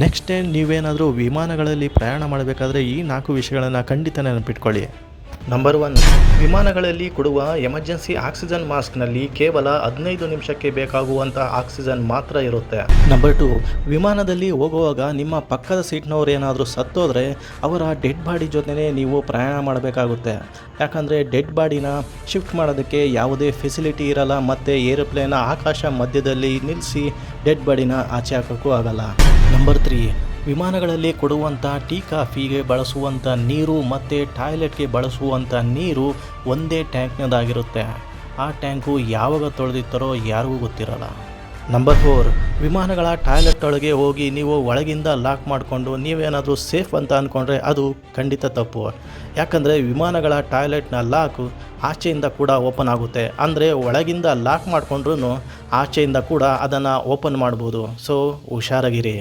Next time ನೀವೇನಾದರೂ ವಿಮಾನಗಳಲ್ಲಿ ಪ್ರಯಾಣ ಮಾಡಬೇಕಾದ್ರೆ ಈ 4 ವಿಷಯಗಳನ್ನು ಖಂಡಿತ ನೆನಪಿಟ್ಕೊಳ್ಳಿ. ನಂಬರ್ 1, ವಿಮಾನಗಳಲ್ಲಿ ಕೊಡುವ ಎಮರ್ಜೆನ್ಸಿ ಆಕ್ಸಿಜನ್ ಮಾಸ್ಕ್ನಲ್ಲಿ ಕೇವಲ 15 ನಿಮಿಷಕ್ಕೆ ಬೇಕಾಗುವಂಥ ಆಕ್ಸಿಜನ್ ಮಾತ್ರ ಇರುತ್ತೆ. ನಂಬರ್ 2, ವಿಮಾನದಲ್ಲಿ ಹೋಗುವಾಗ ನಿಮ್ಮ ಪಕ್ಕದ ಸೀಟ್ನವ್ರು ಏನಾದರೂ ಸತ್ತೋದ್ರೆ ಅವರ ಡೆಡ್ ಬಾಡಿ ಜೊತೆನೇ ನೀವು ಪ್ರಯಾಣ ಮಾಡಬೇಕಾಗುತ್ತೆ. ಯಾಕಂದರೆ ಡೆಡ್ ಬಾಡಿನ ಶಿಫ್ಟ್ ಮಾಡೋದಕ್ಕೆ ಯಾವುದೇ ಫೆಸಿಲಿಟಿ ಇರಲ್ಲ ಮತ್ತು ಏರೋಪ್ಲೇನ್ನ ಆಕಾಶ ಮಧ್ಯದಲ್ಲಿ ನಿಲ್ಲಿಸಿ ಡೆಡ್ ಬಾಡಿನ ಆಚೆ ಹಾಕೋಕ್ಕೂ ಆಗಲ್ಲ. ನಂಬರ್ 3, ವಿಮಾನಗಳಲ್ಲಿ ಕೊಡುವಂಥ ಟೀ ಕಾಫಿಗೆ ಬಳಸುವಂಥ ನೀರು ಮತ್ತು ಟಾಯ್ಲೆಟ್ಗೆ ಬಳಸುವಂಥ ನೀರು ಒಂದೇ ಟ್ಯಾಂಕ್ನದಾಗಿರುತ್ತೆ. ಆ ಟ್ಯಾಂಕು ಯಾವಾಗ ತೊಳೆದಿರ್ತಾರೋ ಯಾರಿಗೂ ಗೊತ್ತಿರಲ್ಲ. ನಂಬರ್ 4, ವಿಮಾನಗಳ ಟಾಯ್ಲೆಟ್ ಒಳಗೆ ಹೋಗಿ ನೀವು ಒಳಗಿಂದ ಲಾಕ್ ಮಾಡಿಕೊಂಡು ನೀವೇನಾದರೂ ಸೇಫ್ ಅಂತ ಅಂದ್ಕೊಂಡ್ರೆ ಅದು ಖಂಡಿತ ತಪ್ಪು. ಯಾಕಂದರೆ ವಿಮಾನಗಳ ಟಾಯ್ಲೆಟ್ನ ಲಾಕು ಆಚೆಯಿಂದ ಕೂಡ ಓಪನ್ ಆಗುತ್ತೆ. ಅಂದರೆ ಒಳಗಿಂದ ಲಾಕ್ ಮಾಡಿಕೊಂಡ್ರೂ ಆಚೆಯಿಂದ ಕೂಡ ಅದನ್ನು ಓಪನ್ ಮಾಡ್ಬೋದು. ಸೊ ಹುಷಾರಾಗಿರಿ.